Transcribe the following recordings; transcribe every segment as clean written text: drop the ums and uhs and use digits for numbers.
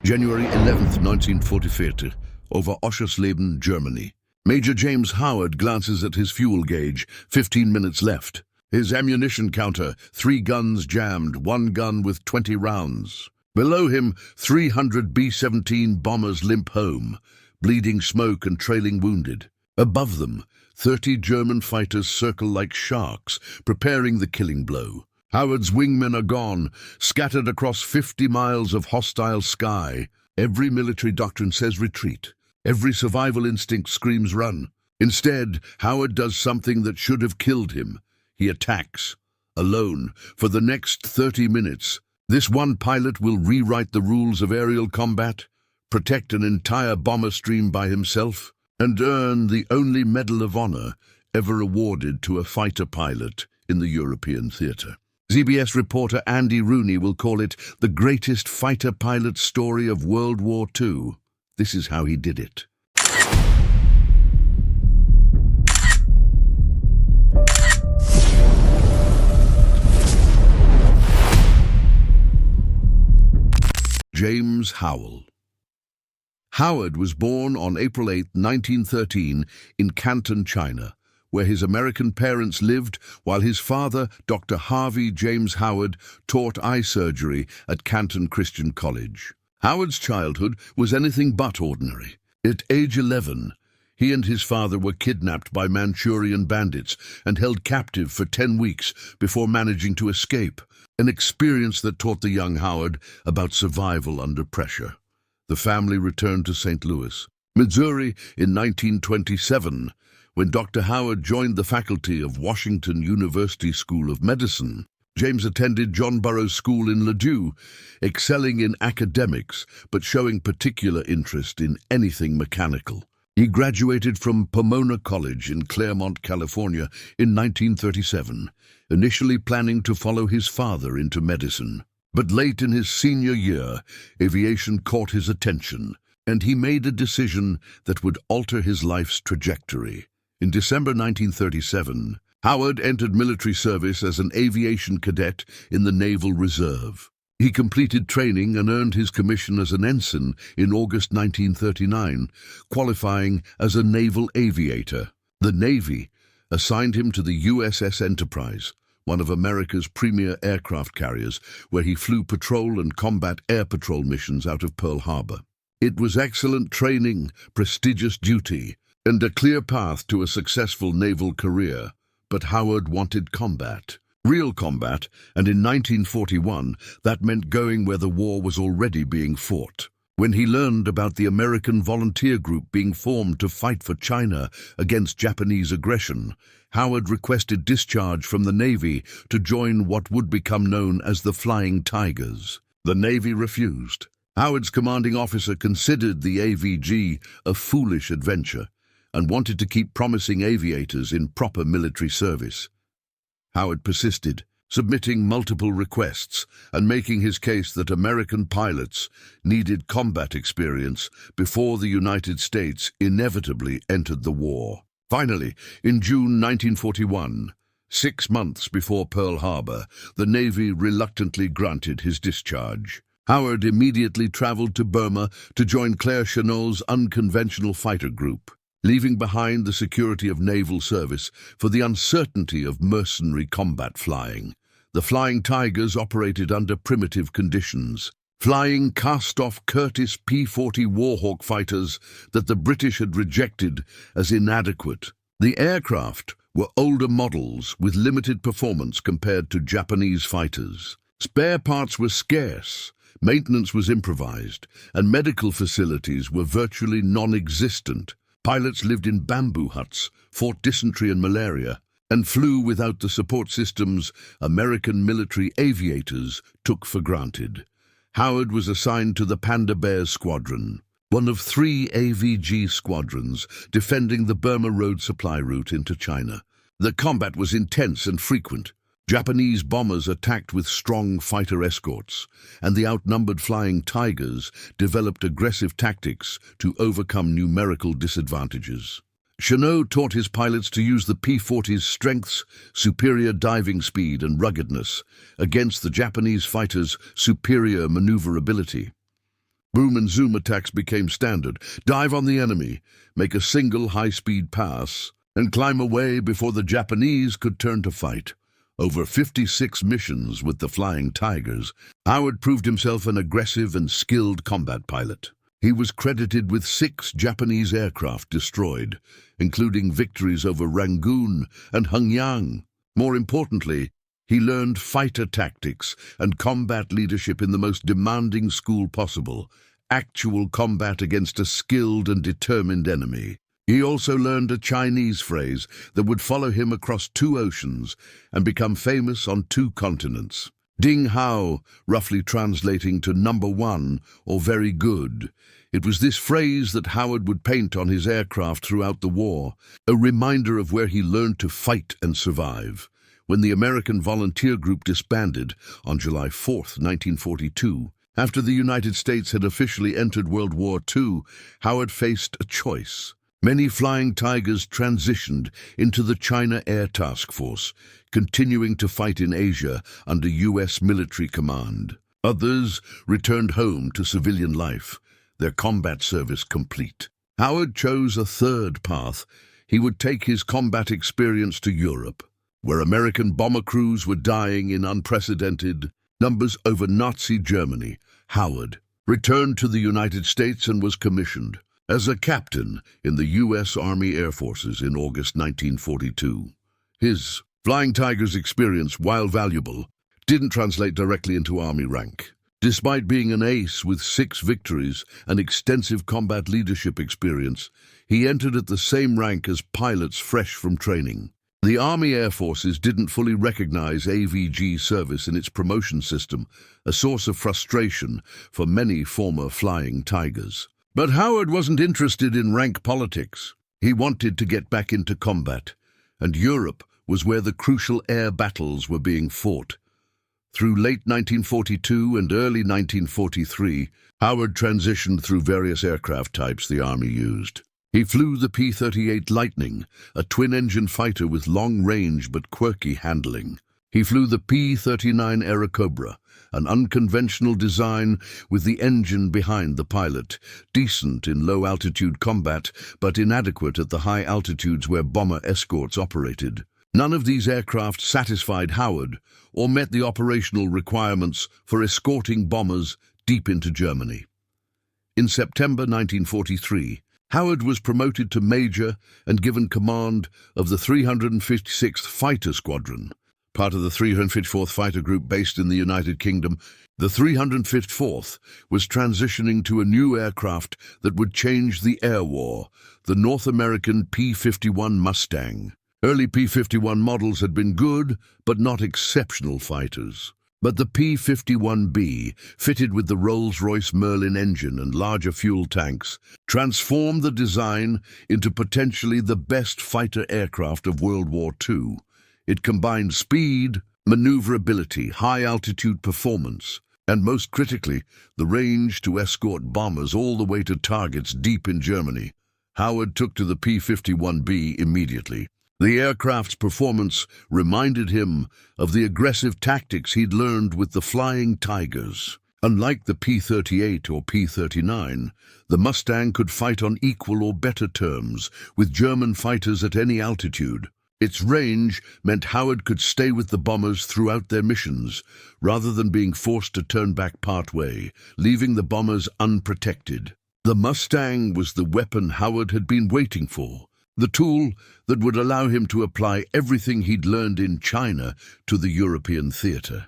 January 11th, 1944, over Oschersleben, Germany. Major James Howard glances at his fuel gauge, 15 minutes left. His ammunition counter, 3 guns jammed, 1 gun with 20 rounds. Below him, 300 B-17 bombers limp home, bleeding smoke and trailing wounded. Above them, 30 German fighters circle like sharks, preparing the killing blow. Howard's wingmen are gone, scattered across 50 miles of hostile sky. Every military doctrine says retreat. Every survival instinct screams run. Instead, Howard does something that should have killed him. He attacks, alone, for the next 30 minutes. This one pilot will rewrite the rules of aerial combat, protect an entire bomber stream by himself, and earn the only Medal of Honor ever awarded to a fighter pilot in the European theater. CBS reporter Andy Rooney will call it the greatest fighter pilot story of World War II. This is how he did it. James Howell. Howard was born on April 8, 1913, in Canton, China, where his American parents lived while his father, Dr. Harvey James Howard, taught eye surgery at Canton Christian College. Howard's childhood was anything but ordinary. At age 11, he and his father were kidnapped by Manchurian bandits and held captive for 10 weeks before managing to escape, an experience that taught the young Howard about survival under pressure. The family returned to St. Louis, Missouri in 1927, when Dr. Howard joined the faculty of Washington University School of Medicine. James attended John Burroughs School in Ladue, excelling in academics but showing particular interest in anything mechanical. He graduated from Pomona College in Claremont, California in 1937, initially planning to follow his father into medicine. But late in his senior year, aviation caught his attention, and he made a decision that would alter his life's trajectory. In December 1937, Howard entered military service as an aviation cadet in the Naval Reserve. He completed training and earned his commission as an ensign in August 1939, qualifying as a naval aviator. The Navy assigned him to the USS Enterprise, one of America's premier aircraft carriers, where he flew patrol and combat air patrol missions out of Pearl Harbor. It was excellent training, prestigious duty, and a clear path to a successful naval career. But Howard wanted combat, real combat, and in 1941 that meant going where the war was already being fought. When he learned about the American volunteer group being formed to fight for China against Japanese aggression, Howard requested discharge from the Navy to join what would become known as the Flying Tigers. The Navy refused. Howard's commanding officer considered the AVG a foolish adventure and wanted to keep promising aviators in proper military service. Howard persisted, submitting multiple requests and making his case that American pilots needed combat experience before the United States inevitably entered the war. Finally, in June 1941, 6 months before Pearl Harbor, the Navy reluctantly granted his discharge. Howard immediately traveled to Burma to join Claire Chennault's unconventional fighter group, leaving behind the security of naval service for the uncertainty of mercenary combat flying. The Flying Tigers operated under primitive conditions, flying cast-off Curtiss P-40 Warhawk fighters that the British had rejected as inadequate. The aircraft were older models with limited performance compared to Japanese fighters. Spare parts were scarce, maintenance was improvised, and medical facilities were virtually non-existent. Pilots lived in bamboo huts, fought dysentery and malaria, and flew without the support systems American military aviators took for granted. Howard was assigned to the Panda Bears Squadron, one of 3 AVG squadrons defending the Burma Road supply route into China. The combat was intense and frequent. Japanese bombers attacked with strong fighter escorts, and the outnumbered Flying Tigers developed aggressive tactics to overcome numerical disadvantages. Chennault taught his pilots to use the P-40's strengths, superior diving speed and ruggedness against the Japanese fighters' superior maneuverability. Boom and zoom attacks became standard. Dive on the enemy, make a single high-speed pass, and climb away before the Japanese could turn to fight. Over 56 missions with the Flying Tigers, Howard proved himself an aggressive and skilled combat pilot. He was credited with 6 Japanese aircraft destroyed, including victories over Rangoon and Hengyang. More importantly, he learned fighter tactics and combat leadership in the most demanding school possible, actual combat against a skilled and determined enemy. He also learned a Chinese phrase that would follow him across 2 oceans and become famous on 2 continents. Ding Hao, roughly translating to number 1 or very good. It was this phrase that Howard would paint on his aircraft throughout the war, a reminder of where he learned to fight and survive. When the American volunteer group disbanded on July 4, 1942, after the United States had officially entered World War II, Howard faced a choice. Many Flying Tigers transitioned into the China Air Task Force, continuing to fight in Asia under U.S. military command. Others returned home to civilian life, their combat service complete. Howard chose a third path. He would take his combat experience to Europe, where American bomber crews were dying in unprecedented numbers over Nazi Germany. Howard returned to the United States and was commissioned as a captain in the U.S. Army Air Forces in August 1942. His Flying Tigers experience, while valuable, didn't translate directly into Army rank. Despite being an ace with 6 victories and extensive combat leadership experience, he entered at the same rank as pilots fresh from training. The Army Air Forces didn't fully recognize AVG service in its promotion system, a source of frustration for many former Flying Tigers. But Howard wasn't interested in rank politics. He wanted to get back into combat, and Europe was where the crucial air battles were being fought. Through late 1942 and early 1943, Howard transitioned through various aircraft types the Army used. He flew the P-38 Lightning, a twin-engine fighter with long range but quirky handling. He flew the P-39 Airacobra, an unconventional design with the engine behind the pilot, decent in low-altitude combat but inadequate at the high altitudes where bomber escorts operated. None of these aircraft satisfied Howard or met the operational requirements for escorting bombers deep into Germany. In September 1943, Howard was promoted to major and given command of the 356th Fighter Squadron, part of the 354th Fighter Group based in the United Kingdom. The 354th was transitioning to a new aircraft that would change the air war, the North American P-51 Mustang. Early P-51 models had been good, but not exceptional fighters. But the P-51B, fitted with the Rolls-Royce Merlin engine and larger fuel tanks, transformed the design into potentially the best fighter aircraft of World War II. It combined speed, maneuverability, high-altitude performance, and most critically, the range to escort bombers all the way to targets deep in Germany. Howard took to the P-51B immediately. The aircraft's performance reminded him of the aggressive tactics he'd learned with the Flying Tigers. Unlike the P-38 or P-39, the Mustang could fight on equal or better terms with German fighters at any altitude. Its range meant Howard could stay with the bombers throughout their missions, rather than being forced to turn back partway, leaving the bombers unprotected. The Mustang was the weapon Howard had been waiting for, the tool that would allow him to apply everything he'd learned in China to the European theater.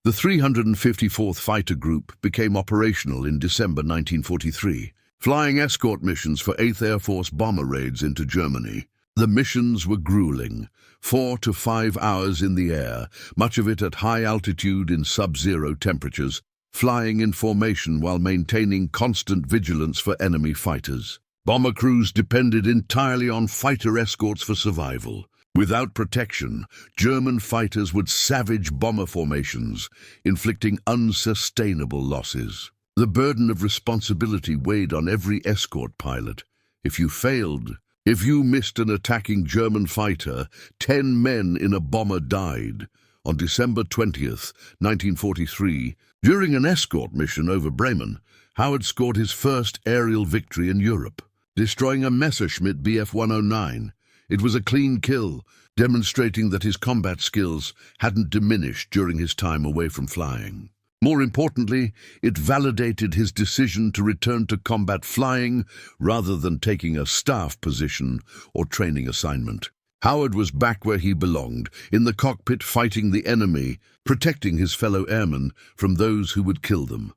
The 354th Fighter Group became operational in December 1943, flying escort missions for 8th Air Force bomber raids into Germany. The missions were grueling, 4 to 5 hours in the air, much of it at high altitude in sub-zero temperatures, flying in formation while maintaining constant vigilance for enemy fighters. Bomber crews depended entirely on fighter escorts for survival. Without protection, German fighters would savage bomber formations, inflicting unsustainable losses. The burden of responsibility weighed on every escort pilot. If you missed an attacking German fighter, 10 men in a bomber died. On December 20th, 1943, During an escort mission over Bremen, Howard scored his first aerial victory in Europe, destroying a Messerschmitt Bf 109. It was a clean kill, demonstrating that his combat skills hadn't diminished during his time away from flying. More importantly, it validated his decision to return to combat flying rather than taking a staff position or training assignment. Howard was back where he belonged, in the cockpit fighting the enemy, protecting his fellow airmen from those who would kill them.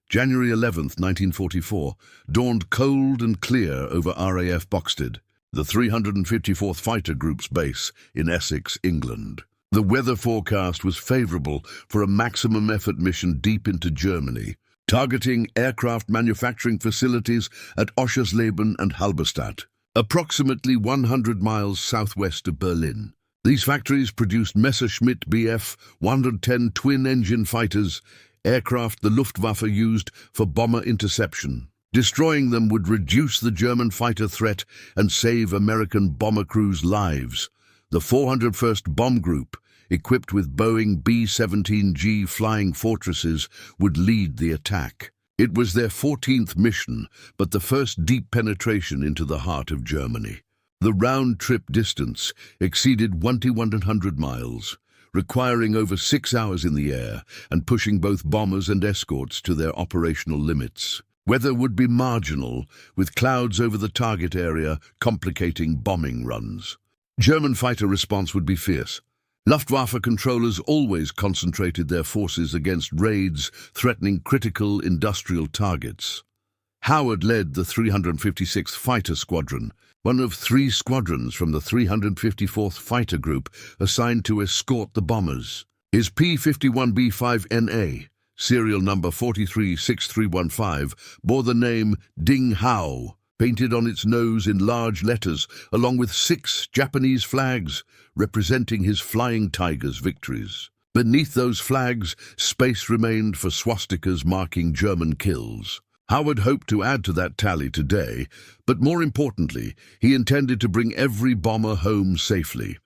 January 11, 1944, dawned cold and clear over RAF Boxted, the 354th Fighter Group's base in Essex, England. The weather forecast was favorable for a maximum effort mission deep into Germany, targeting aircraft manufacturing facilities at Oschersleben and Halberstadt, approximately 100 miles southwest of Berlin. These factories produced Messerschmitt Bf 110 twin-engine fighters, aircraft the Luftwaffe used for bomber interception. Destroying them would reduce the German fighter threat and save American bomber crews' lives. The 401st Bomb Group, equipped with Boeing B-17G Flying Fortresses, would lead the attack. It was their 14th mission, but the first deep penetration into the heart of Germany. The round-trip distance exceeded 2,100 miles, requiring over 6 hours in the air and pushing both bombers and escorts to their operational limits. Weather would be marginal, with clouds over the target area complicating bombing runs. German fighter response would be fierce. Luftwaffe controllers always concentrated their forces against raids threatening critical industrial targets. Howard led the 356th Fighter Squadron, one of 3 squadrons from the 354th Fighter Group assigned to escort the bombers. His P-51B-5NA, serial number 436315, bore the name Ding Hao, painted on its nose in large letters, along with 6 Japanese flags representing his Flying Tigers victories. Beneath those flags, space remained for swastikas marking German kills. Howard hoped to add to that tally today, but more importantly, he intended to bring every bomber home safely.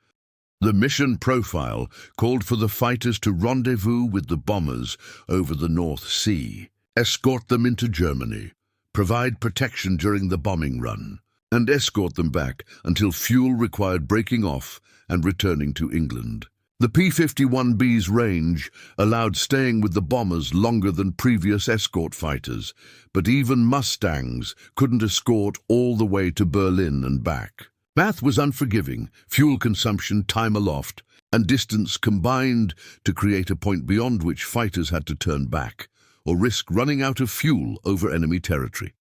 The mission profile called for the fighters to rendezvous with the bombers over the North Sea, escort them into Germany, provide protection during the bombing run, and escort them back until fuel required breaking off and returning to England. The P-51B's range allowed staying with the bombers longer than previous escort fighters, but even Mustangs couldn't escort all the way to Berlin and back. Math was unforgiving, fuel consumption, time aloft, and distance combined to create a point beyond which fighters had to turn back or risk running out of fuel over enemy territory.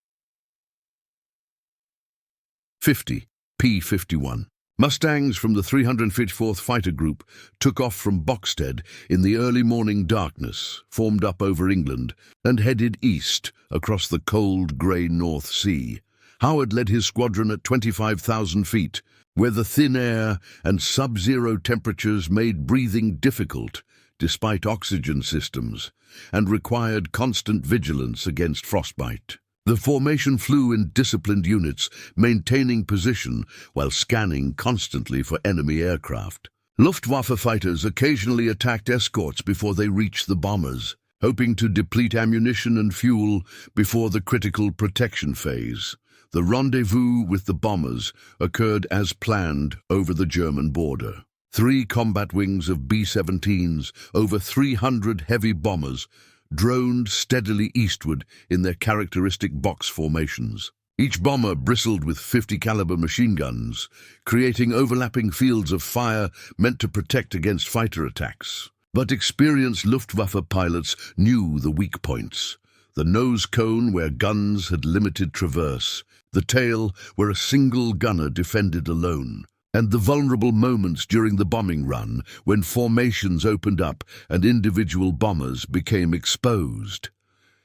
50. P-51. Mustangs from the 354th Fighter Group took off from Boxted in the early morning darkness, formed up over England, and headed east across the cold, grey North Sea. Howard led his squadron at 25,000 feet, where the thin air and sub-zero temperatures made breathing difficult despite oxygen systems, and required constant vigilance against frostbite. The formation flew in disciplined units, maintaining position while scanning constantly for enemy aircraft. Luftwaffe fighters occasionally attacked escorts before they reached the bombers, hoping to deplete ammunition and fuel before the critical protection phase. The rendezvous with the bombers occurred as planned over the German border. 3 combat wings of B-17s, over 300 heavy bombers, droned steadily eastward in their characteristic box formations. Each bomber bristled with 50-caliber machine guns, creating overlapping fields of fire meant to protect against fighter attacks. But experienced Luftwaffe pilots knew the weak points. The nose cone where guns had limited traverse, the tail where a single gunner defended alone, and the vulnerable moments during the bombing run when formations opened up and individual bombers became exposed.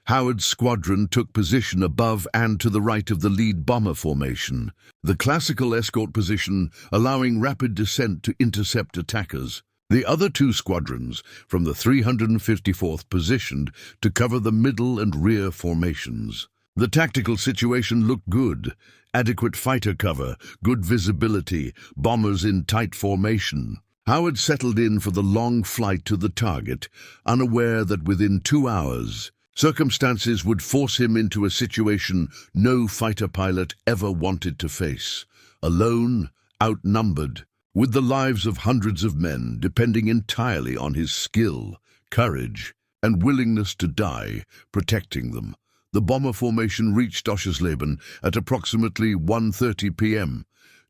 Howard's squadron took position above and to the right of the lead bomber formation, the classical escort position allowing rapid descent to intercept attackers. The other 2 squadrons from the 354th positioned to cover the middle and rear formations. The tactical situation looked good. Adequate fighter cover, good visibility, bombers in tight formation. Howard settled in for the long flight to the target, unaware that within 2 hours, circumstances would force him into a situation no fighter pilot ever wanted to face. Alone, outnumbered, with the lives of hundreds of men depending entirely on his skill, courage, and willingness to die, protecting them. The bomber formation reached Oschersleben at approximately 1:30 p.m.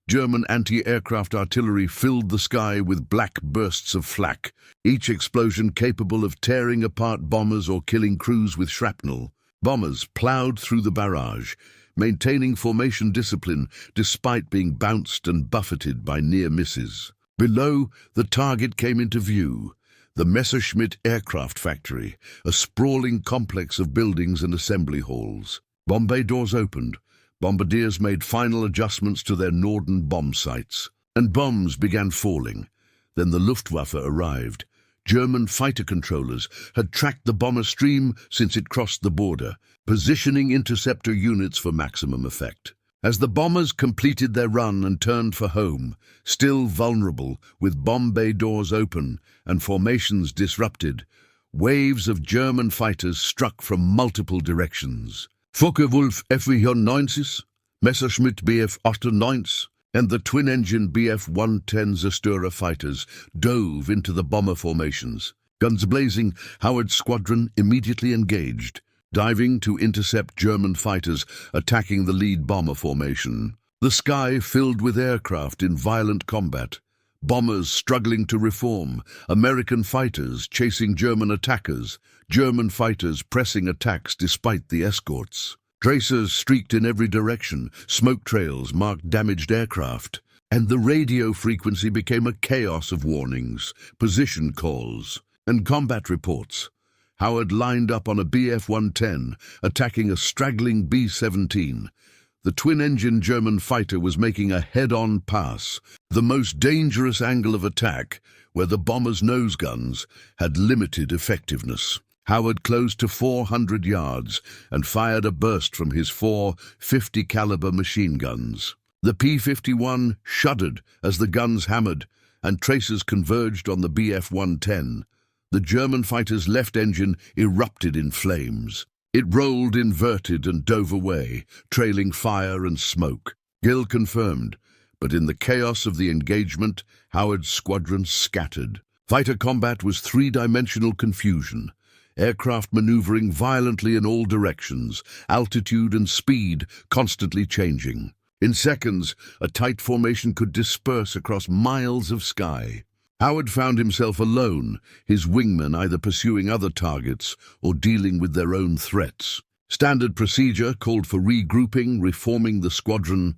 German anti-aircraft artillery filled the sky with black bursts of flak, each explosion capable of tearing apart bombers or killing crews with shrapnel. Bombers plowed through the barrage, maintaining formation discipline despite being bounced and buffeted by near misses. Below, the target came into view. The Messerschmitt aircraft factory, a sprawling complex of buildings and assembly halls. Bomb bay doors opened. Bombardiers made final adjustments to their Norden bomb sights, and bombs began falling. Then the Luftwaffe arrived. German fighter controllers had tracked the bomber stream since it crossed the border, positioning interceptor units for maximum effect. As the bombers completed their run and turned for home, still vulnerable, with bomb bay doors open and formations disrupted, waves of German fighters struck from multiple directions. Focke-Wulf F-94, Messerschmitt Bf-98, and the twin-engine Bf-110 Zerstörer fighters dove into the bomber formations. Guns blazing, Howard's squadron immediately engaged, diving to intercept German fighters attacking the lead bomber formation. The sky filled with aircraft in violent combat, bombers struggling to reform, American fighters chasing German attackers, German fighters pressing attacks despite the escorts. Tracers streaked in every direction, smoke trails marked damaged aircraft, and the radio frequency became a chaos of warnings, position calls, and combat reports. Howard lined up on a Bf-110, attacking a straggling B-17. The twin-engine German fighter was making a head-on pass, the most dangerous angle of attack, where the bomber's nose guns had limited effectiveness. Howard closed to 400 yards and fired a burst from his 4 50-caliber machine guns. The P-51 shuddered as the guns hammered, and tracers converged on the Bf-110. The German fighter's left engine erupted in flames. It rolled inverted and dove away, trailing fire and smoke. Kill confirmed, but in the chaos of the engagement, Howard's squadron scattered. Fighter combat was three-dimensional confusion. Aircraft maneuvering violently in all directions, altitude and speed constantly changing. In seconds, a tight formation could disperse across miles of sky. Howard found himself alone, his wingmen either pursuing other targets or dealing with their own threats. Standard procedure called for regrouping, reforming the squadron,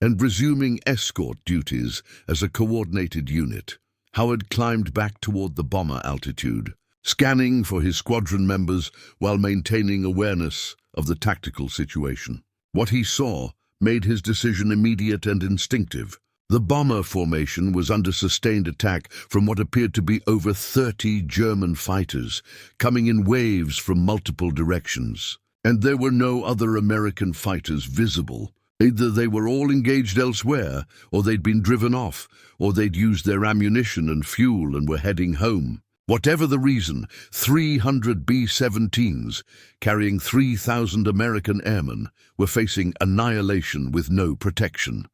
and resuming escort duties as a coordinated unit. Howard climbed back toward the bomber altitude, scanning for his squadron members while maintaining awareness of the tactical situation. What he saw made his decision immediate and instinctive. The bomber formation was under sustained attack from what appeared to be over 30 German fighters, coming in waves from multiple directions. And there were no other American fighters visible. Either they were all engaged elsewhere, or they'd been driven off, or they'd used their ammunition and fuel and were heading home. Whatever the reason, 300 B-17s, carrying 3,000 American airmen, were facing annihilation with no protection.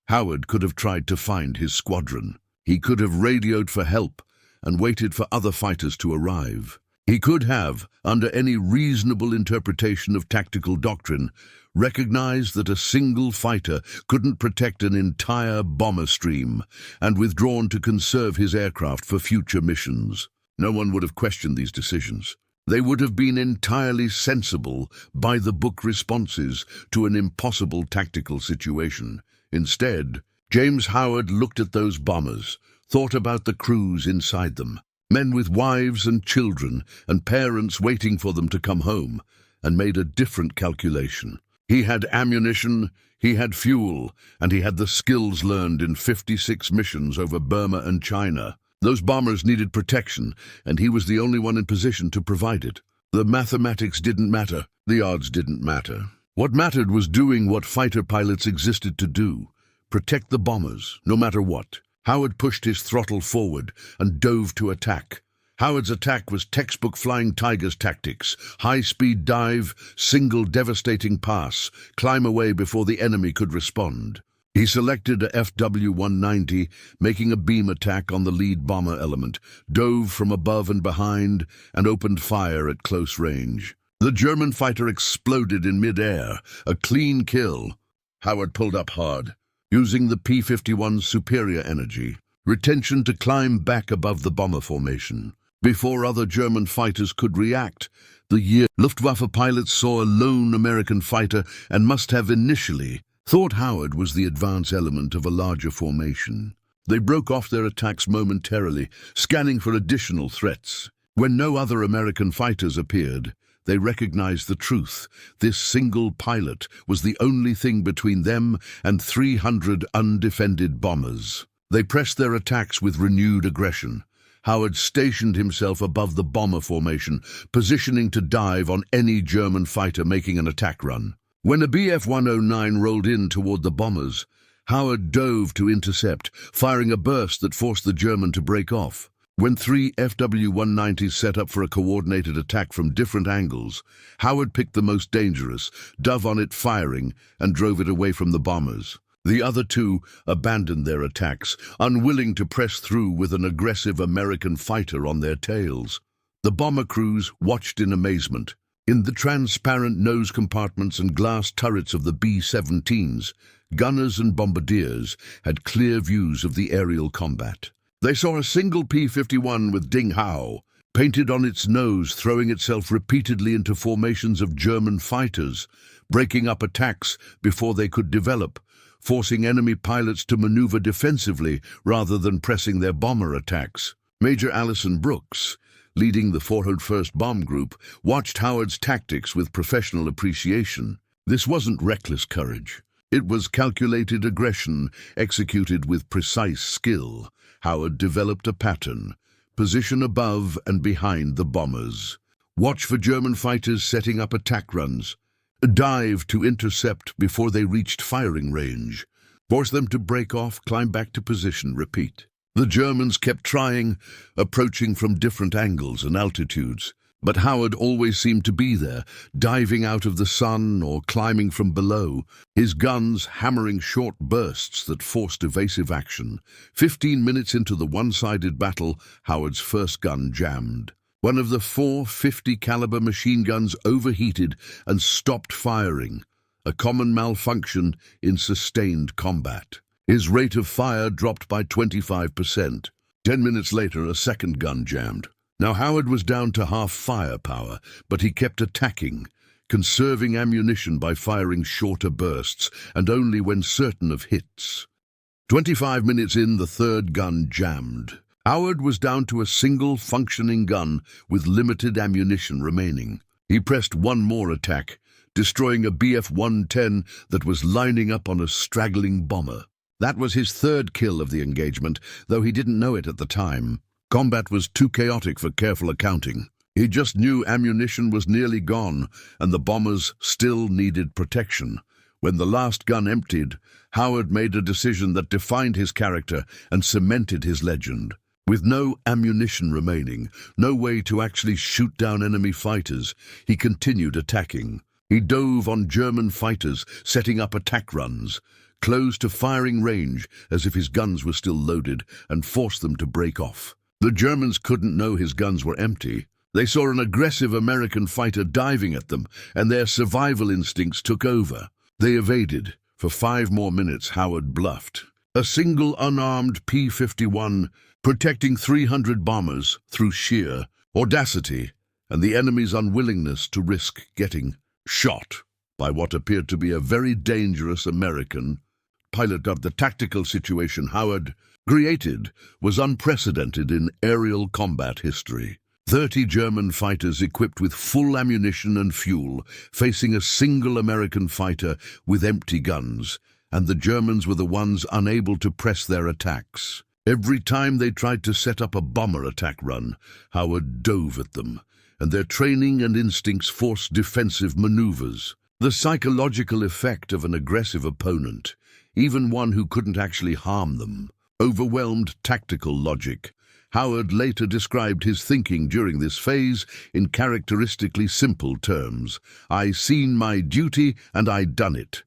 Howard could have tried to find his squadron. He could have radioed for help and waited for other fighters to arrive. He could have, under any reasonable interpretation of tactical doctrine, recognized that a single fighter couldn't protect an entire bomber stream and withdrawn to conserve his aircraft for future missions. No one would have questioned these decisions. They would have been entirely sensible, by-the-book responses to an impossible tactical situation. Instead, James Howard looked at those bombers, thought about the crews inside them, men with wives and children and parents waiting for them to come home, and made a different calculation. He had ammunition, he had fuel, and he had the skills learned in 56 missions over Burma and China. Those bombers needed protection, and he was the only one in position to provide it. The mathematics didn't matter, the odds didn't matter. What mattered was doing what fighter pilots existed to do: protect the bombers, no matter what. Howard pushed his throttle forward and dove to attack. Howard's attack was textbook Flying Tiger's tactics: high-speed dive, single devastating pass, climb away before the enemy could respond. He selected a FW-190, making a beam attack on the lead bomber element, dove from above and behind, and opened fire at close range. The German fighter exploded in mid-air, a clean kill. Howard pulled up hard, using the P-51's superior energy, retention to climb back above the bomber formation. Before other German fighters could react, the Luftwaffe pilots saw a lone American fighter and must have initially thought Howard was the advance element of a larger formation. They broke off their attacks momentarily, scanning for additional threats. When no other American fighters appeared, they recognized the truth. This single pilot was the only thing between them and 300 undefended bombers. They pressed their attacks with renewed aggression. Howard stationed himself above the bomber formation, positioning to dive on any German fighter making an attack run. When a Bf-109 rolled in toward the bombers, Howard dove to intercept, firing a burst that forced the German to break off. When 3 FW-190s set up for a coordinated attack from different angles, Howard picked the most dangerous, dove on it firing, and drove it away from the bombers. The other 2 abandoned their attacks, unwilling to press through with an aggressive American fighter on their tails. The bomber crews watched in amazement. In the transparent nose compartments and glass turrets of the B-17s, gunners and bombardiers had clear views of the aerial combat. They saw a single P-51 with Ding Hao, painted on its nose, throwing itself repeatedly into formations of German fighters, breaking up attacks before they could develop, forcing enemy pilots to maneuver defensively rather than pressing their bomber attacks. Major Allison Brooks, leading the 401st Bomb Group, watched Howard's tactics with professional appreciation. This wasn't reckless courage. It was calculated aggression executed with precise skill. Howard developed a pattern: position above and behind the bombers. Watch for German fighters setting up attack runs. Dive to intercept before they reached firing range. Force them to break off, climb back to position, repeat. The Germans kept trying, approaching from different angles and altitudes, but Howard always seemed to be there, diving out of the sun or climbing from below, his guns hammering short bursts that forced evasive action. 15 minutes into the one-sided battle, Howard's first gun jammed. One of the 4 50-caliber machine guns overheated and stopped firing, a common malfunction in sustained combat. His rate of fire dropped by 25%. 10 minutes later, a second gun jammed. Now Howard was down to half firepower, but he kept attacking, conserving ammunition by firing shorter bursts and only when certain of hits. 25 minutes in, the third gun jammed. Howard was down to a single functioning gun with limited ammunition remaining. He pressed one more attack, destroying a Bf-110 that was lining up on a straggling bomber. That was his third kill of the engagement, though he didn't know it at the time. Combat was too chaotic for careful accounting. He just knew ammunition was nearly gone, and the bombers still needed protection. When the last gun emptied, Howard made a decision that defined his character and cemented his legend. With no ammunition remaining, no way to actually shoot down enemy fighters, he continued attacking. He dove on German fighters, setting up attack runs, close to firing range as if his guns were still loaded, and forced them to break off. The Germans couldn't know his guns were empty. They saw an aggressive American fighter diving at them, and their survival instincts took over. They evaded. For 5 more minutes, Howard bluffed. A single unarmed P-51 protecting 300 bombers through sheer audacity and the enemy's unwillingness to risk getting shot by what appeared to be a very dangerous American pilot. The tactical situation Howard created was unprecedented in aerial combat history. 30 German fighters equipped with full ammunition and fuel, facing a single American fighter with empty guns, and the Germans were the ones unable to press their attacks. Every time they tried to set up a bomber attack run, Howard dove at them, and their training and instincts forced defensive maneuvers. The psychological effect of an aggressive opponent, even one who couldn't actually harm them, overwhelmed tactical logic. Howard later described his thinking during this phase in characteristically simple terms. "I seen my duty and I done it."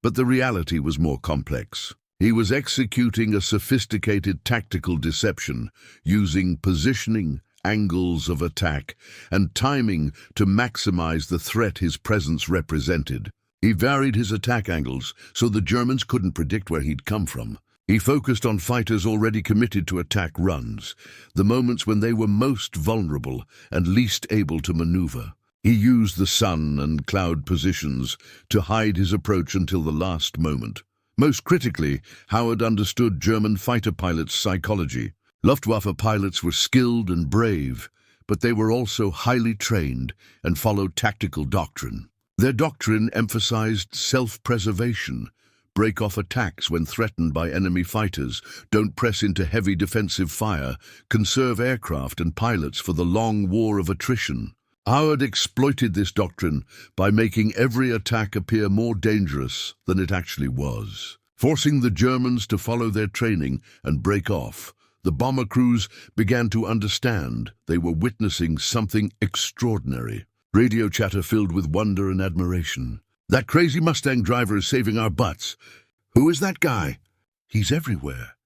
But the reality was more complex. He was executing a sophisticated tactical deception, using positioning, angles of attack, and timing to maximize the threat his presence represented. He varied his attack angles so the Germans couldn't predict where he'd come from. He focused on fighters already committed to attack runs, the moments when they were most vulnerable and least able to maneuver. He used the sun and cloud positions to hide his approach until the last moment. Most critically, Howard understood German fighter pilots' psychology. Luftwaffe pilots were skilled and brave, but they were also highly trained and followed tactical doctrine. Their doctrine emphasized self-preservation. Break off attacks when threatened by enemy fighters, don't press into heavy defensive fire, conserve aircraft and pilots for the long war of attrition. Howard exploited this doctrine by making every attack appear more dangerous than it actually was. Forcing the Germans to follow their training and break off, the bomber crews began to understand they were witnessing something extraordinary. Radio chatter filled with wonder and admiration. "That crazy Mustang driver is saving our butts. Who is that guy? He's everywhere."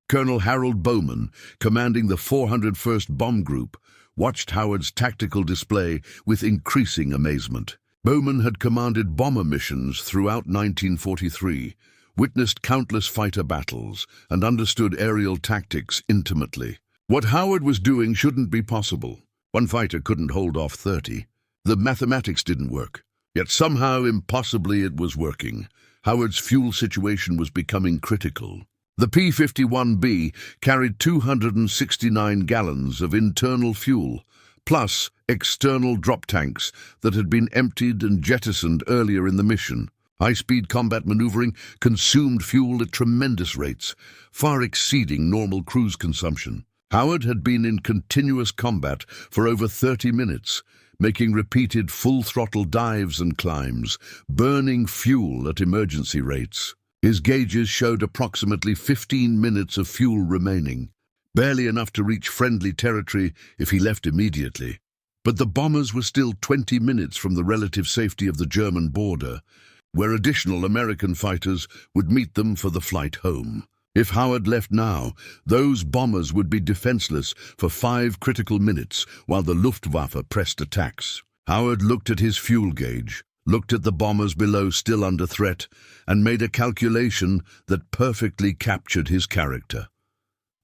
Colonel Harold Bowman, commanding the 401st Bomb Group, watched Howard's tactical display with increasing amazement. Bowman had commanded bomber missions throughout 1943, witnessed countless fighter battles, and understood aerial tactics intimately. What Howard was doing shouldn't be possible. One fighter couldn't hold off 30. The mathematics didn't work. Yet somehow, impossibly, it was working. Howard's fuel situation was becoming critical. The P-51B carried 269 gallons of internal fuel, plus external drop tanks that had been emptied and jettisoned earlier in the mission. High-speed combat maneuvering consumed fuel at tremendous rates, far exceeding normal cruise consumption. Howard had been in continuous combat for over 30 minutes, making repeated full-throttle dives and climbs, burning fuel at emergency rates. His gauges showed approximately 15 minutes of fuel remaining, barely enough to reach friendly territory if he left immediately. But the bombers were still 20 minutes from the relative safety of the German border, where additional American fighters would meet them for the flight home. If Howard left now, those bombers would be defenseless for 5 critical minutes while the Luftwaffe pressed attacks. Howard looked at his fuel gauge, looked at the bombers below still under threat, and made a calculation that perfectly captured his character.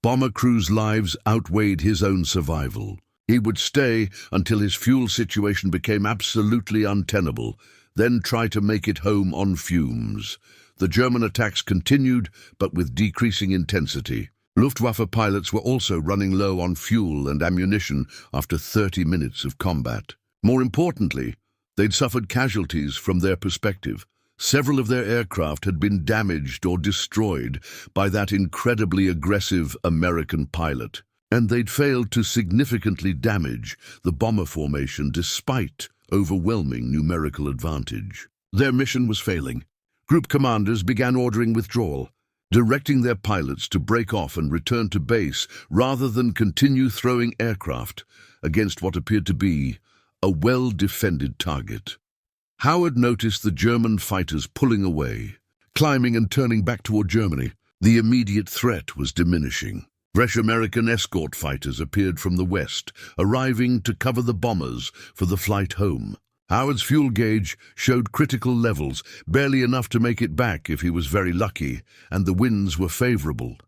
Bomber crews' lives outweighed his own survival. He would stay until his fuel situation became absolutely untenable, then try to make it home on fumes. The German attacks continued, but with decreasing intensity. Luftwaffe pilots were also running low on fuel and ammunition after 30 minutes of combat. More importantly, they'd suffered casualties from their perspective. Several of their aircraft had been damaged or destroyed by that incredibly aggressive American pilot, and they'd failed to significantly damage the bomber formation despite overwhelming numerical advantage. Their mission was failing. Group commanders began ordering withdrawal, directing their pilots to break off and return to base rather than continue throwing aircraft against what appeared to be a well-defended target. Howard noticed the German fighters pulling away, climbing and turning back toward Germany. The immediate threat was diminishing. Fresh American Escort fighters appeared from the west, arriving to cover the bombers for the flight home. Howard's fuel gauge showed critical levels, barely enough to make it back if he was very lucky, and the winds were favorable.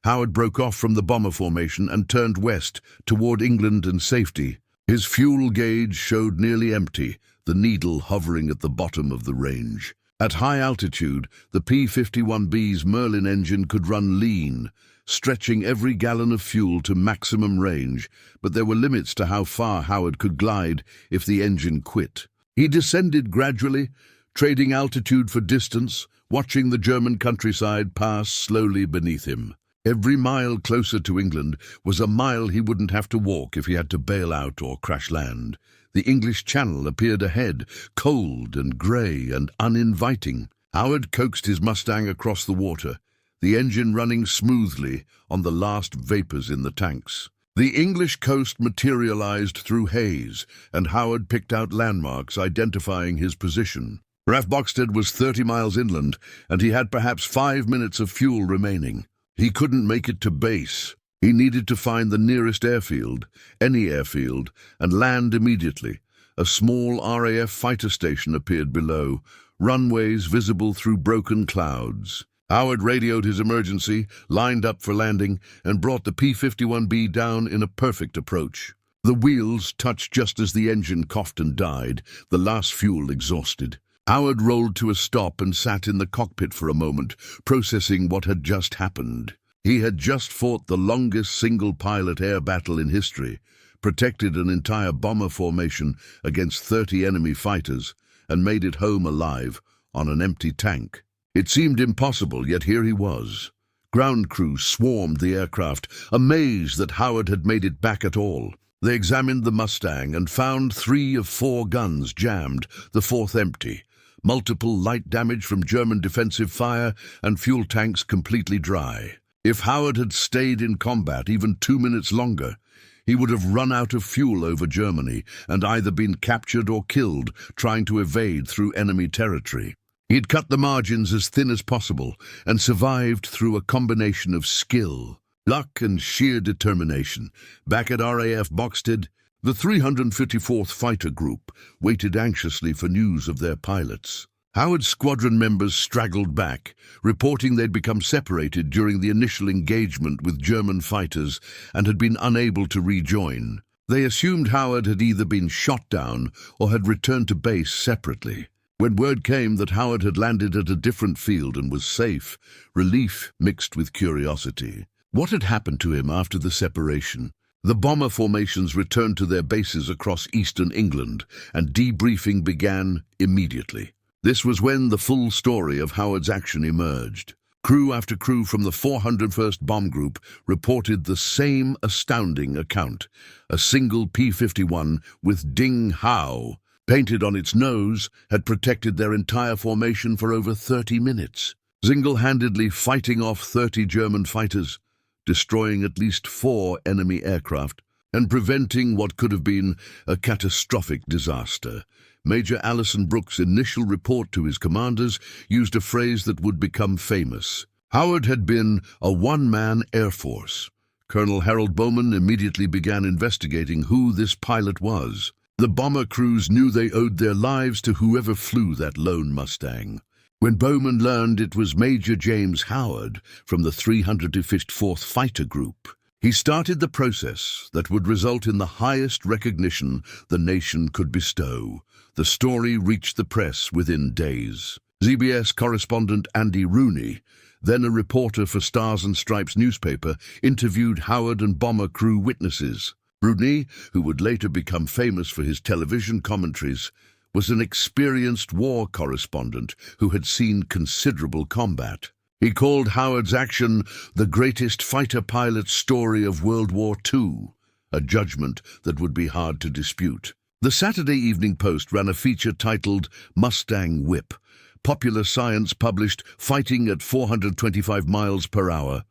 Howard broke off from the bomber formation and turned west toward England and safety. His fuel gauge showed nearly empty, the needle hovering at the bottom of the range. At high altitude, the P-51B's Merlin engine could run lean, stretching every gallon of fuel to maximum range, but there were limits to how far Howard could glide if the engine quit. He descended gradually, trading altitude for distance, watching the German countryside pass slowly beneath him. Every mile closer to England was a mile he wouldn't have to walk if he had to bail out or crash land. The English Channel appeared ahead, cold and grey and uninviting. Howard coaxed his Mustang across the water, the engine running smoothly on the last vapors in the tanks. The English coast materialized through haze, and Howard picked out landmarks identifying his position. RAF Boxted was 30 miles inland, and he had perhaps 5 minutes of fuel remaining. He couldn't make it to base. He needed to find the nearest airfield, any airfield, and land immediately. A small RAF fighter station appeared below, runways visible through broken clouds. Howard radioed his emergency, lined up for landing, and brought the P-51B down in a perfect approach. The wheels touched just as the engine coughed and died, the last fuel exhausted. Howard rolled to a stop and sat in the cockpit for a moment, processing what had just happened. He had just fought the longest single-pilot air battle in history, protected an entire bomber formation against 30 enemy fighters, and made it home alive on an empty tank. It seemed impossible, yet here he was. Ground crew swarmed the aircraft, amazed that Howard had made it back at all. They examined the Mustang and found 3 of 4 guns jammed, the 4th empty. Multiple light damage from German defensive fire, and fuel tanks completely dry. If Howard had stayed in combat even 2 minutes longer, he would have run out of fuel over Germany and either been captured or killed trying to evade through enemy territory. He'd cut the margins as thin as possible and survived through a combination of skill, luck, and sheer determination. Back at RAF Boxted, the 354th Fighter Group waited anxiously for news of their pilots. Howard's squadron members straggled back, reporting they'd become separated during the initial engagement with German fighters and had been unable to rejoin. They assumed Howard had either been shot down or had returned to base separately. When word came that Howard had landed at a different field and was safe, relief mixed with curiosity. What had happened to him after the separation? The bomber formations returned to their bases across eastern England, and debriefing began immediately. This was when the full story of Howard's action emerged. Crew after crew from the 401st Bomb Group reported the same astounding account. A single P-51 with Ding Hao painted on its nose had protected their entire formation for over 30 minutes, single-handedly fighting off 30 German fighters, destroying at least 4 enemy aircraft, and preventing what could have been a catastrophic disaster. Major Alison Brooks' initial report to his commanders used a phrase that would become famous. Howard had been a one-man air force. Colonel Harold Bowman immediately began investigating who this pilot was. The bomber crews knew they owed their lives to whoever flew that lone Mustang. When Bowman learned it was Major James Howard from the 354th Fighter Group, he started the process that would result in the highest recognition the nation could bestow. The story reached the press within days. ZBS correspondent Andy Rooney, then a reporter for Stars and Stripes newspaper, interviewed Howard and bomber crew witnesses. Rooney, who would later become famous for his television commentaries, was an experienced war correspondent who had seen considerable combat. He called Howard's action the greatest fighter pilot story of World War II, a judgment that would be hard to dispute. The Saturday Evening Post ran a feature titled Mustang Whip. Popular Science published Fighting at 425 miles per hour.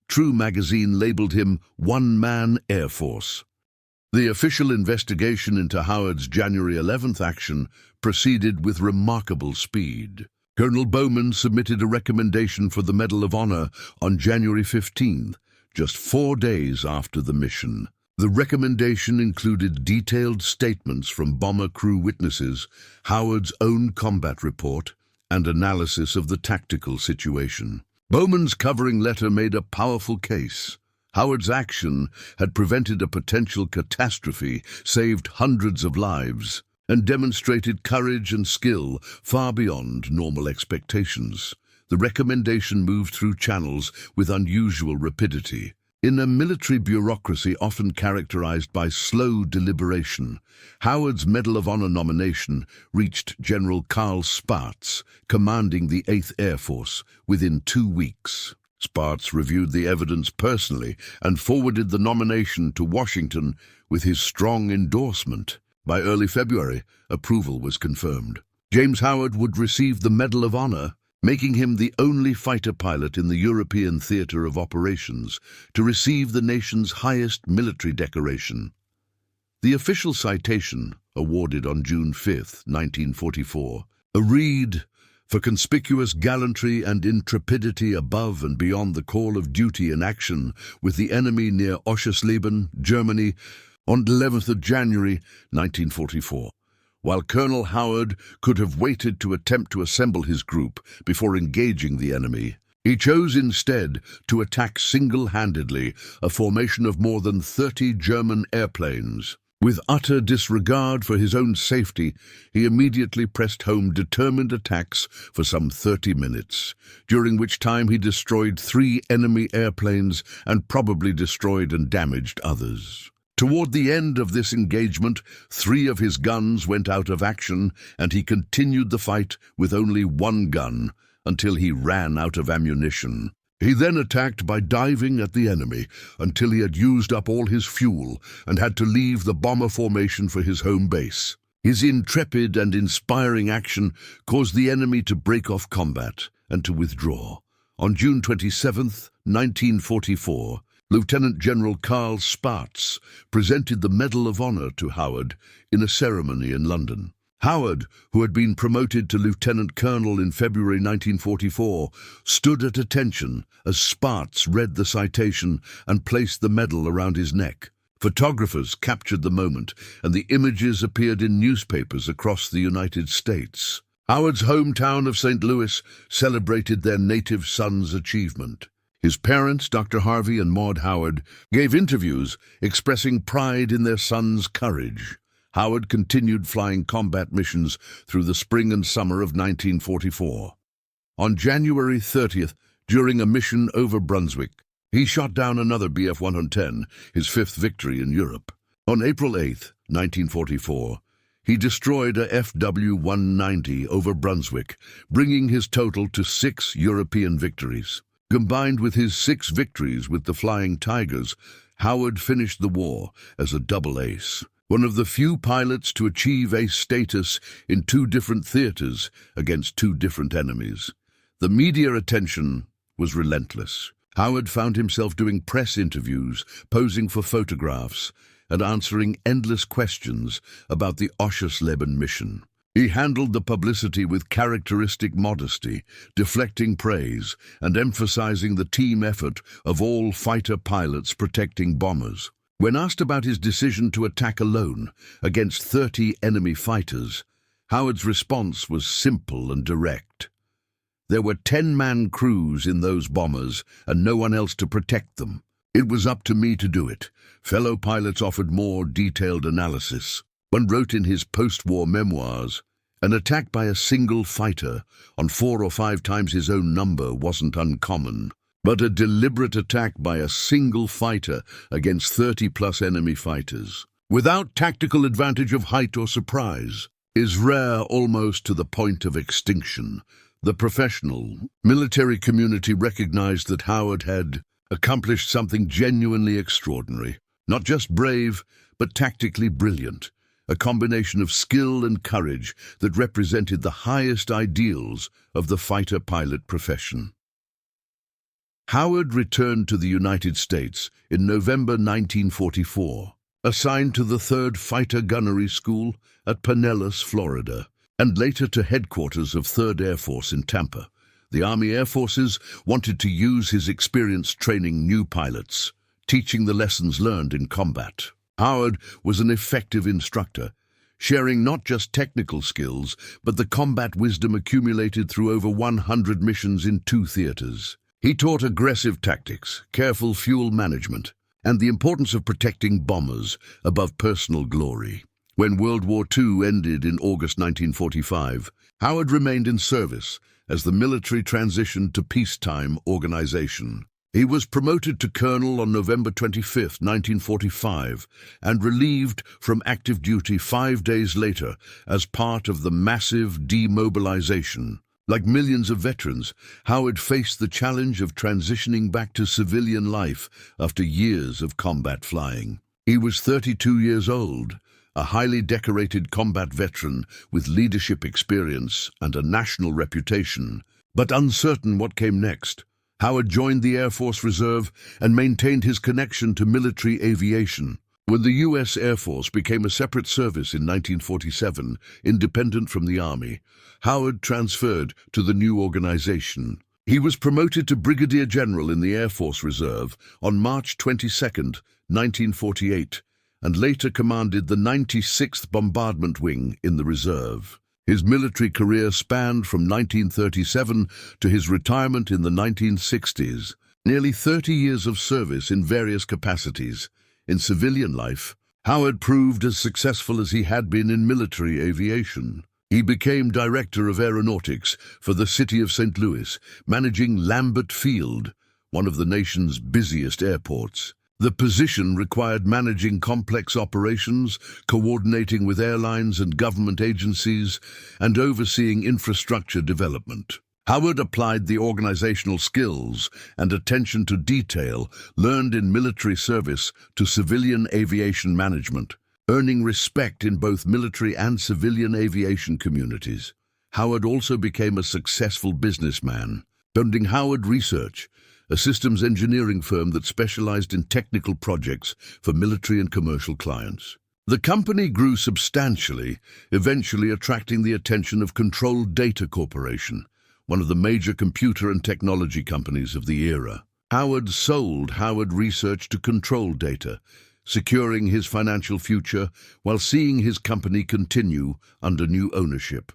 True magazine labeled him One-Man Air Force. The official investigation into Howard's January 11th action proceeded with remarkable speed. Colonel Bowman submitted a recommendation for the Medal of Honor on January 15th, just 4 days after the mission. The recommendation included detailed statements from bomber crew witnesses, Howard's own combat report, and analysis of the tactical situation. Bowman's covering letter made a powerful case. Howard's action had prevented a potential catastrophe, saved hundreds of lives, and demonstrated courage and skill far beyond normal expectations. The recommendation moved through channels with unusual rapidity. In a military bureaucracy often characterized by slow deliberation, Howard's Medal of Honor nomination reached General Carl Spaatz, commanding the 8th Air Force, within 2 weeks. Spaatz reviewed the evidence personally and forwarded the nomination to Washington with his strong endorsement. By early February, approval was confirmed. James Howard would receive the Medal of Honor, making him the only fighter pilot in the European theatre of operations to receive the nation's highest military decoration. The official citation, awarded on June 5, 1944, read, "For conspicuous gallantry and intrepidity above and beyond the call of duty in action with the enemy near Oschersleben, Germany, on 11th of January 1944. While Colonel Howard could have waited to attempt to assemble his group before engaging the enemy, he chose instead to attack single-handedly a formation of more than 30 German airplanes. With utter disregard for his own safety, he immediately pressed home determined attacks for some 30 minutes, during which time he destroyed 3 enemy airplanes and probably destroyed and damaged others. Toward the end of this engagement, 3 of his guns went out of action, and he continued the fight with only 1 gun until he ran out of ammunition. He then attacked by diving at the enemy until he had used up all his fuel and had to leave the bomber formation for his home base. His intrepid and inspiring action caused the enemy to break off combat and to withdraw. On June 27, 1944, Lieutenant General Karl Spaatz presented the Medal of Honor to Howard in a ceremony in London. Howard, who had been promoted to lieutenant colonel in February 1944, stood at attention as Spaatz read the citation and placed the medal around his neck. Photographers captured the moment, and the images appeared in newspapers across the United States. Howard's hometown of St. Louis celebrated their native son's achievement. His parents, Dr. Harvey and Maud Howard, gave interviews expressing pride in their son's courage. Howard continued flying combat missions through the spring and summer of 1944. On January 30th, during a mission over Brunswick, he shot down another Bf-110, his 5th victory in Europe. On April 8, 1944, he destroyed a FW-190 over Brunswick, bringing his total to 6 European victories. Combined with his 6 victories with the Flying Tigers, Howard finished the war as a double ace. One of the few pilots to achieve ace status in 2 different theaters against 2 different enemies. The media attention was relentless. Howard found himself doing press interviews, posing for photographs, and answering endless questions about the Oschersleben mission. He handled the publicity with characteristic modesty, deflecting praise and emphasizing the team effort of all fighter pilots protecting bombers. When asked about his decision to attack alone against 30 enemy fighters, Howard's response was simple and direct. There were 10-man crews in those bombers and no one else to protect them. It was up to me to do it. Fellow pilots offered more detailed analysis. One wrote in his post-war memoirs, "An attack by a single fighter on 4 or 5 times his own number wasn't uncommon. But a deliberate attack by a single fighter against 30-plus enemy fighters, without tactical advantage of height or surprise, is rare almost to the point of extinction." The professional, military community recognized that Howard had accomplished something genuinely extraordinary. Not just brave, but tactically brilliant. A combination of skill and courage that represented the highest ideals of the fighter-pilot profession. Howard returned to the United States in November 1944, assigned to the 3rd Fighter Gunnery School at Pinellas, Florida, and later to headquarters of 3rd Air Force in Tampa. The Army Air Forces wanted to use his experience training new pilots, teaching the lessons learned in combat. Howard was an effective instructor, sharing not just technical skills, but the combat wisdom accumulated through over 100 missions in 2 theaters. He taught aggressive tactics, careful fuel management, and the importance of protecting bombers above personal glory. When World War II ended in August 1945, Howard remained in service as the military transitioned to peacetime organization. He was promoted to colonel on November 25, 1945, and relieved from active duty 5 days later as part of the massive demobilization. Like millions of veterans, Howard faced the challenge of transitioning back to civilian life after years of combat flying. He was 32 years old, a highly decorated combat veteran with leadership experience and a national reputation, But uncertain what came next, Howard joined the Air Force Reserve and maintained his connection to military aviation. When the U.S. Air Force became a separate service in 1947, independent from the Army, Howard transferred to the new organization. He was promoted to Brigadier General in the Air Force Reserve on March 22, 1948, and later commanded the 96th Bombardment Wing in the reserve. His military career spanned from 1937 to his retirement in the 1960s, nearly 30 years of service in various capacities. In civilian life, Howard proved as successful as he had been in military aviation. He became Director of Aeronautics for the city of St. Louis, managing Lambert Field, one of the nation's busiest airports. The position required managing complex operations, coordinating with airlines and government agencies, and overseeing infrastructure development. Howard applied the organizational skills and attention to detail learned in military service to civilian aviation management, earning respect in both military and civilian aviation communities. Howard also became a successful businessman, founding Howard Research, a systems engineering firm that specialized in technical projects for military and commercial clients. The company grew substantially, eventually attracting the attention of Control Data Corporation, one of the major computer and technology companies of the era. Howard sold Howard Research to Control Data, securing his financial future while seeing his company continue under new ownership.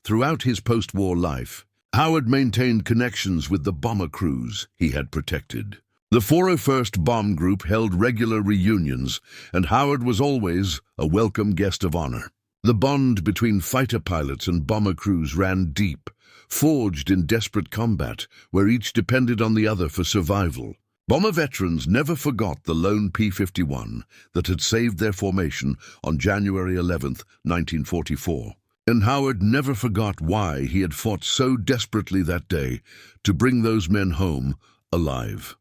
Throughout his post-war life, Howard maintained connections with the bomber crews he had protected. The 401st Bomb Group held regular reunions, and Howard was always a welcome guest of honor. The bond between fighter pilots and bomber crews ran deep, forged in desperate combat, where each depended on the other for survival. Bomber veterans never forgot the lone P-51 that had saved their formation on January 11, 1944. And Howard never forgot why he had fought so desperately that day to bring those men home alive.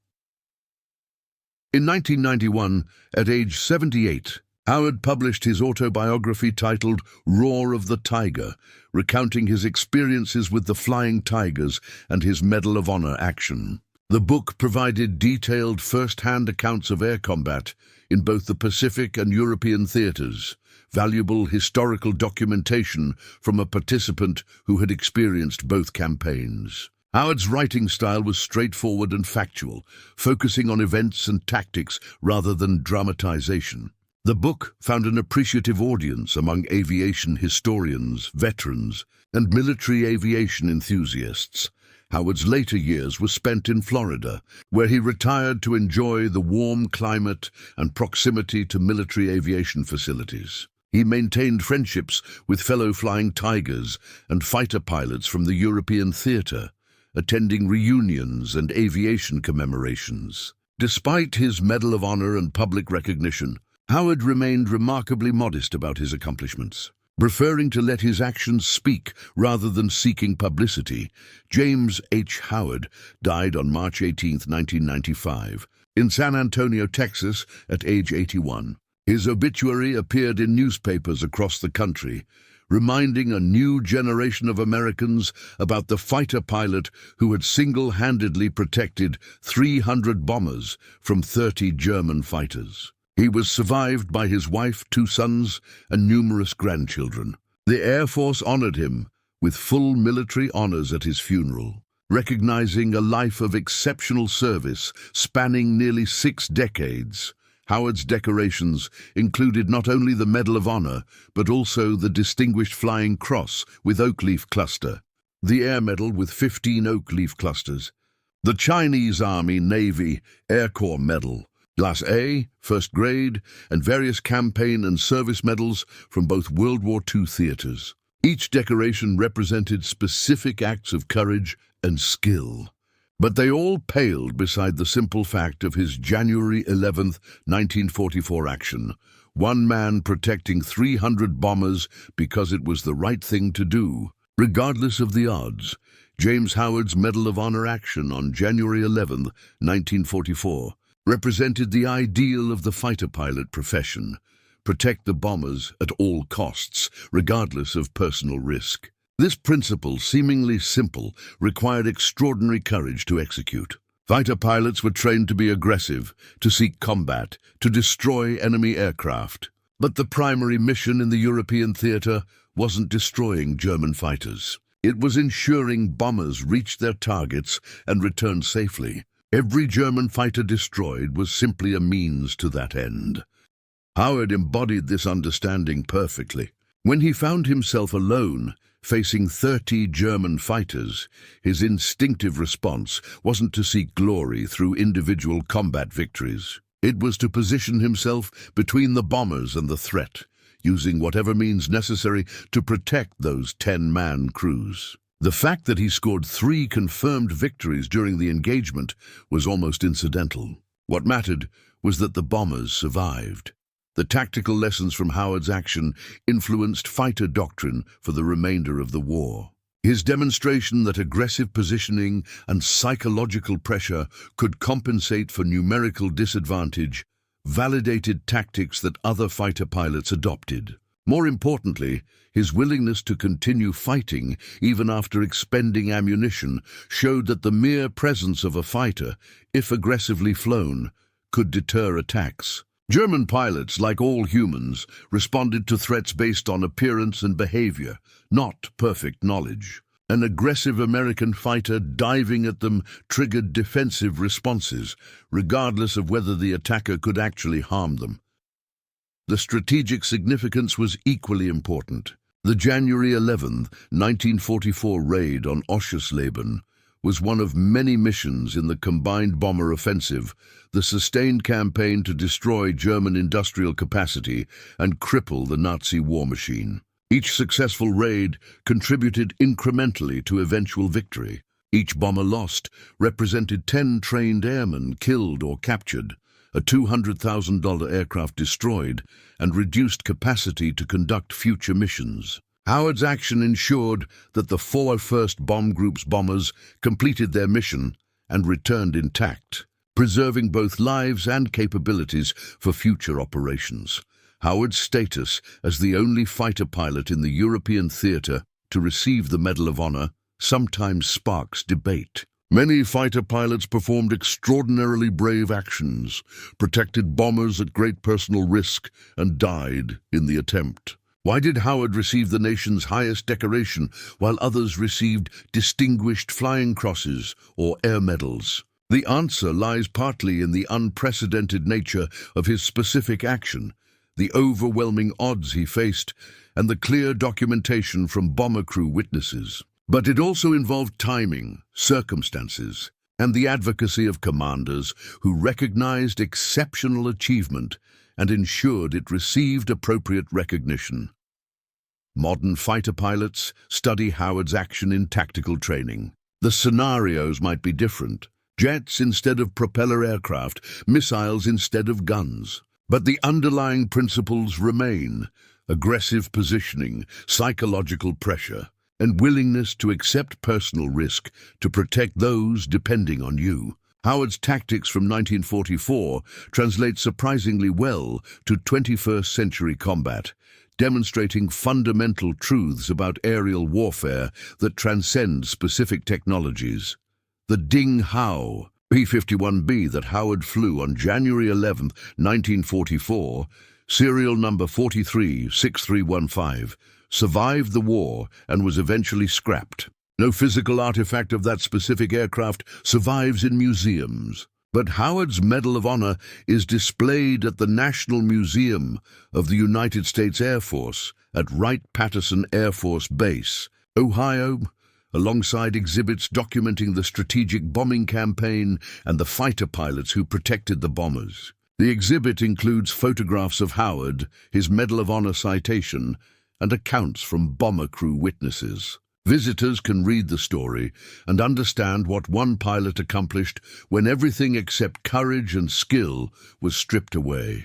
In 1991, at age 78, Howard published his autobiography titled Roar of the Tiger, recounting his experiences with the Flying Tigers and his Medal of Honor action. The book provided detailed first-hand accounts of air combat in both the Pacific and European theaters, valuable historical documentation from a participant who had experienced both campaigns. Howard's writing style was straightforward and factual, focusing on events and tactics rather than dramatization. The book found an appreciative audience among aviation historians, veterans, and military aviation enthusiasts. Howard's later years were spent in Florida, where he retired to enjoy the warm climate and proximity to military aviation facilities. He maintained friendships with fellow Flying Tigers and fighter pilots from the European theater, attending reunions and aviation commemorations. Despite his Medal of Honor and public recognition, Howard remained remarkably modest about his accomplishments. Preferring to let his actions speak rather than seeking publicity, James H. Howard died on March 18, 1995, in San Antonio, Texas, at age 81. His obituary appeared in newspapers across the country, reminding a new generation of Americans about the fighter pilot who had single-handedly protected 300 bombers from 30 German fighters. He was survived by his wife, 2 sons, and numerous grandchildren. The Air Force honored him with full military honors at his funeral, recognizing a life of exceptional service spanning nearly 6 decades. Howard's decorations included not only the Medal of Honor, but also the Distinguished Flying Cross with oak leaf cluster, the Air Medal with 15 oak leaf clusters, the Chinese Army Navy Air Corps Medal, Class A, First Grade, and various campaign and service medals from both World War II theaters. Each decoration represented specific acts of courage and skill, but they all paled beside the simple fact of his January 11, 1944 action, one man protecting 300 bombers because it was the right thing to do. Regardless of the odds, James Howard's Medal of Honor action on January 11, 1944, represented the ideal of the fighter pilot profession: protect the bombers at all costs, regardless of personal risk. This principle, seemingly simple, required extraordinary courage to execute. Fighter pilots were trained to be aggressive, to seek combat, to destroy enemy aircraft. But the primary mission in the European theater wasn't destroying German fighters. It was ensuring bombers reached their targets and returned safely. Every German fighter destroyed was simply a means to that end. Howard embodied this understanding perfectly. When he found himself alone, facing 30 German fighters, his instinctive response wasn't to seek glory through individual combat victories. It was to position himself between the bombers and the threat, using whatever means necessary to protect those 10-man crews. The fact that he scored 3 confirmed victories during the engagement was almost incidental. What mattered was that the bombers survived. The tactical lessons from Howard's action influenced fighter doctrine for the remainder of the war. His demonstration that aggressive positioning and psychological pressure could compensate for numerical disadvantage validated tactics that other fighter pilots adopted. More importantly, his willingness to continue fighting even after expending ammunition showed that the mere presence of a fighter, if aggressively flown, could deter attacks. German pilots, like all humans, responded to threats based on appearance and behavior, not perfect knowledge. An aggressive American fighter diving at them triggered defensive responses, regardless of whether the attacker could actually harm them. The strategic significance was equally important. The January 11, 1944 raid on Oschersleben was one of many missions in the combined bomber offensive, the sustained campaign to destroy German industrial capacity and cripple the Nazi war machine. Each successful raid contributed incrementally to eventual victory. Each bomber lost represented 10 trained airmen killed or captured, a $200,000 aircraft destroyed, and reduced capacity to conduct future missions. Howard's action ensured that the 401st Bomb Group's bombers completed their mission and returned intact, preserving both lives and capabilities for future operations. Howard's status as the only fighter pilot in the European theater to receive the Medal of Honor sometimes sparks debate. Many fighter pilots performed extraordinarily brave actions, protected bombers at great personal risk, and died in the attempt. Why did Howard receive the nation's highest decoration while others received Distinguished Flying Crosses or Air Medals? The answer lies partly in the unprecedented nature of his specific action, the overwhelming odds he faced, and the clear documentation from bomber crew witnesses. But it also involved timing, circumstances, and the advocacy of commanders who recognized exceptional achievement and ensured it received appropriate recognition. Modern fighter pilots study Howard's action in tactical training. The scenarios might be different: jets instead of propeller aircraft, missiles instead of guns. But the underlying principles remain: aggressive positioning, psychological pressure, and willingness to accept personal risk to protect those depending on you. Howard's tactics from 1944 translate surprisingly well to 21st century combat, demonstrating fundamental truths about aerial warfare that transcend specific technologies. The Ding Hao B-51B that Howard flew on January 11, 1944, serial number 436315, survived the war and was eventually scrapped. No physical artifact of that specific aircraft survives in museums. But Howard's Medal of Honor is displayed at the National Museum of the United States Air Force at Wright-Patterson Air Force Base, Ohio, alongside exhibits documenting the strategic bombing campaign and the fighter pilots who protected the bombers. The exhibit includes photographs of Howard, his Medal of Honor citation, and accounts from bomber crew witnesses. Visitors can read the story and understand what one pilot accomplished when everything except courage and skill was stripped away.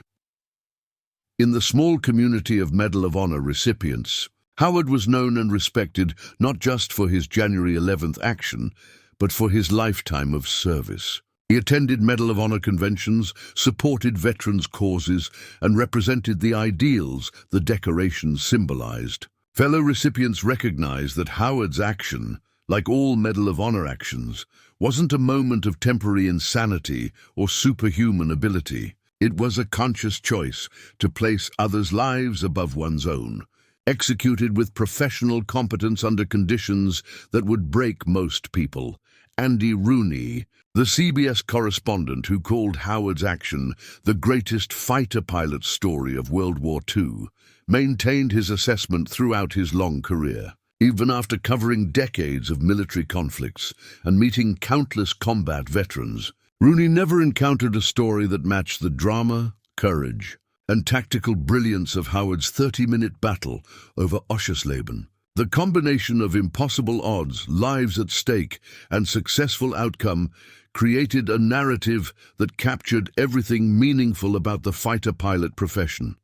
In the small community of Medal of Honor recipients, Howard was known and respected not just for his January 11th action, but for his lifetime of service. He attended Medal of Honor conventions, supported veterans' causes, and represented the ideals the decorations symbolized. Fellow recipients recognized that Howard's action, like all Medal of Honor actions, wasn't a moment of temporary insanity or superhuman ability. It was a conscious choice to place others' lives above one's own, executed with professional competence under conditions that would break most people. Andy Rooney, the CBS correspondent who called Howard's action the greatest fighter pilot story of World War II, maintained his assessment throughout his long career. Even after covering decades of military conflicts and meeting countless combat veterans, Rooney never encountered a story that matched the drama, courage, and tactical brilliance of Howard's 30-minute battle over Oschersleben. The combination of impossible odds, lives at stake, and successful outcome created a narrative that captured everything meaningful about the fighter pilot profession.